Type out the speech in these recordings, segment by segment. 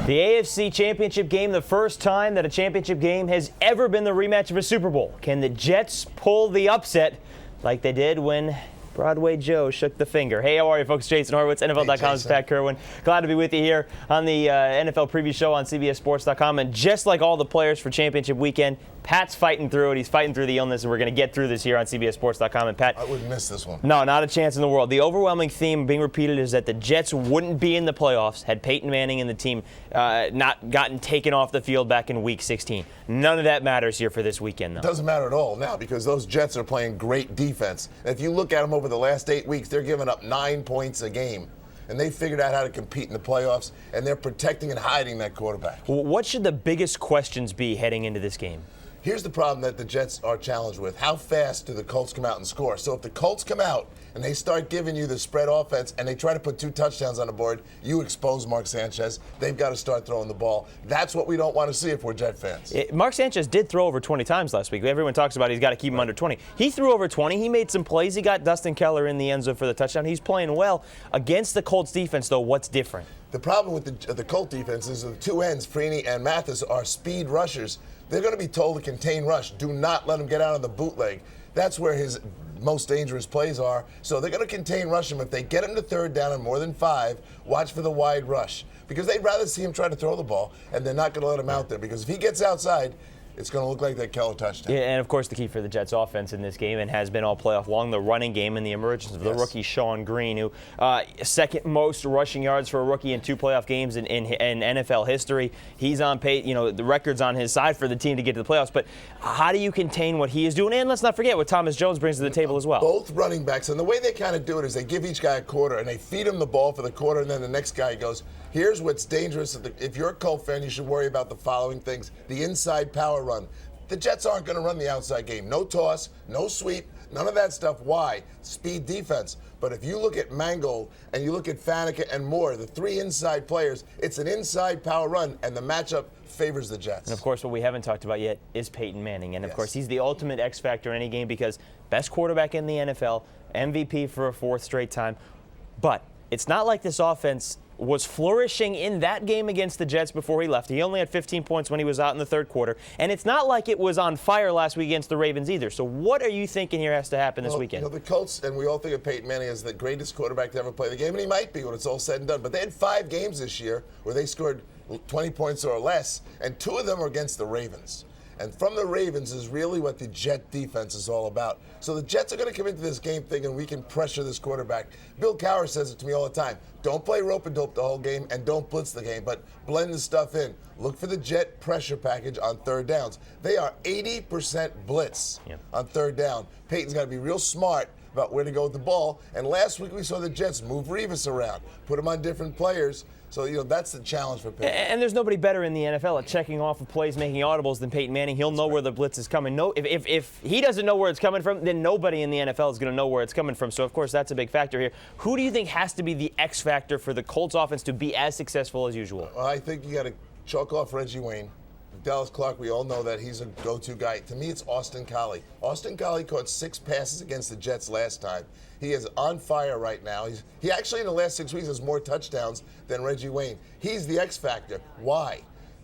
The AFC Championship game, the first time that a championship game has ever been the rematch of a Super Bowl. Can the Jets pull the upset like they did when Broadway Joe shook the finger? Hey, how are you, folks? Jason Horowitz, NFL.com's Pat Kerwin. Glad to be with you here on the NFL preview show on CBSSports.com. And just like all the players for championship weekend, Pat's fighting through it. He's fighting through the illness, and we're going to get through this here on CBSSports.com. And Pat, I wouldn't miss this one. No, not a chance in the world. The overwhelming theme being repeated is that the Jets wouldn't be in the playoffs had Peyton Manning and the team not gotten taken off the field back in Week 16. None of that matters here for this weekend, though. It doesn't matter at all now because those Jets are playing great defense. And if you look at them over the last 8 weeks, they're giving up 9 points a game. And they figured out how to compete in the playoffs, and they're protecting and hiding that quarterback. What should the biggest questions be heading into this game? Here's the problem that the Jets are challenged with. How fast do the Colts come out and score? So if the Colts come out and they start giving you the spread offense and they try to put 2 touchdowns on the board, you expose Mark Sanchez. They've got to start throwing the ball. That's what we don't want to see if we're Jet fans. Mark Sanchez did throw over 20 times last week. Everyone talks about he's got to keep him under 20. He threw over 20. He made some plays. He got Dustin Keller in the end zone for the touchdown. He's playing well. Against the Colts defense, though, what's different? The problem with the Colt defense is the 2 ends, Freeney and Mathis, are speed rushers. They're going to be told to contain rush. Do not let him get out on the bootleg. That's where his most dangerous plays are. So they're going to contain rush him. If they get him to third down and more than 5, watch for the wide rush. Because they'd rather see him try to throw the ball, and they're not going to let him out there. Because if he gets outside, it's going to look like that Keller touchdown. Yeah, and of course the key for the Jets offense in this game, and has been all playoff long, the running game and the emergence of the rookie Sean Green, who second most rushing yards for a rookie in 2 playoff games in NFL history. He's on pace, the record's on his side for the team to get to the playoffs. But how do you contain what he is doing? And let's not forget what Thomas Jones brings to the table as well. Both running backs, and the way they kind of do it is they give each guy a quarter, and they feed him the ball for the quarter, and then the next guy goes, here's what's dangerous. If you're a Colt fan, you should worry about the following things. The inside power run. The Jets aren't going to run the outside game. No toss, no sweep, none of that stuff. Why? Speed defense. But if you look at Mangold and you look at Faneca and Moore, the 3 inside players, it's an inside power run, and the matchup favors the Jets. And, of course, what we haven't talked about yet is Peyton Manning. And, of course, he's the ultimate X factor in any game because best quarterback in the NFL, MVP for a 4th straight time. But it's not like this offense was flourishing in that game against the Jets before he left. He only had 15 points when he was out in the 3rd quarter. And it's not like it was on fire last week against the Ravens either. So what are you thinking here has to happen this weekend? The Colts, and we all think of Peyton Manning as the greatest quarterback to ever play the game, and he might be when it's all said and done. But they had 5 games this year where they scored 20 points or less, and 2 of them were against the Ravens. And from the Ravens is really what the Jet defense is all about. So the Jets are going to come into this game thinking we can pressure this quarterback. Bill Cowher says it to me all the time. Don't play rope and dope the whole game and don't blitz the game, but blend the stuff in. Look for the Jet pressure package on 3rd downs. They are 80% blitz on 3rd down. Peyton's got to be real smart about where to go with the ball. And last week we saw the Jets move Revis around, put him on different players. So, that's the challenge for Peyton. And there's nobody better in the NFL at checking off of plays, making audibles than Peyton Manning. He'll know where the blitz is coming. If he doesn't know where it's coming from, then nobody in the NFL is going to know where it's coming from. So, of course, that's a big factor here. Who do you think has to be the X factor for the Colts offense to be as successful as usual? Well, I think you got to chalk off Reggie Wayne. Dallas Clark, we all know that he's a go-to guy. To me, it's Austin Collie. Austin Collie caught 6 passes against the Jets last time. He is on fire right now. He actually, in the last 6 weeks, has more touchdowns than Reggie Wayne. He's the X factor. Why?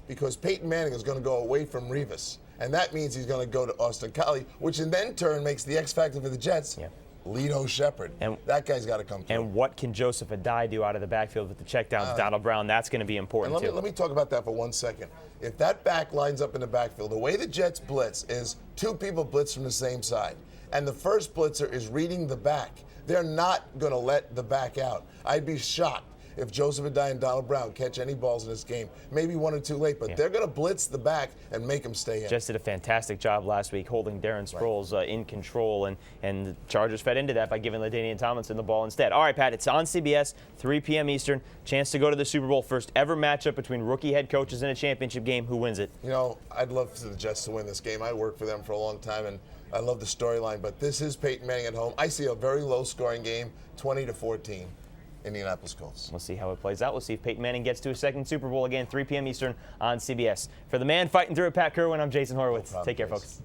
Because Peyton Manning is going to go away from Revis. And that means he's going to go to Austin Collie, which in then turn makes the X factor for the Jets. Lito Shepard. And that guy's got to come through. And what can Joseph Adai do out of the backfield with the checkdowns? Donald Brown, that's going to be important, too. Let me talk about that for 1 second. If that back lines up in the backfield, the way the Jets blitz is 2 people blitz from the same side. And the first blitzer is reading the back. They're not going to let the back out. I'd be shocked if Joseph Adai and Donald Brown catch any balls in this game. Maybe 1 or 2 late, but they're going to blitz the back and make them stay in. Just did a fantastic job last week holding Darren Sproles in control, and the Chargers fed into that by giving LaDainian Tomlinson the ball instead. All right, Pat, it's on CBS, 3 p.m. Eastern. Chance to go to the Super Bowl. First ever matchup between rookie head coaches in a championship game. Who wins it? I'd love for the Jets to win this game. I worked for them for a long time, and I love the storyline, but this is Peyton Manning at home. I see a very low-scoring game, 20-14. Indianapolis Colts. We'll see how it plays out. We'll see if Peyton Manning gets to a 2nd Super Bowl again, 3 p.m. Eastern on CBS. For the man fighting through it, Pat Kerwin, I'm Jason Horowitz. Take care, folks.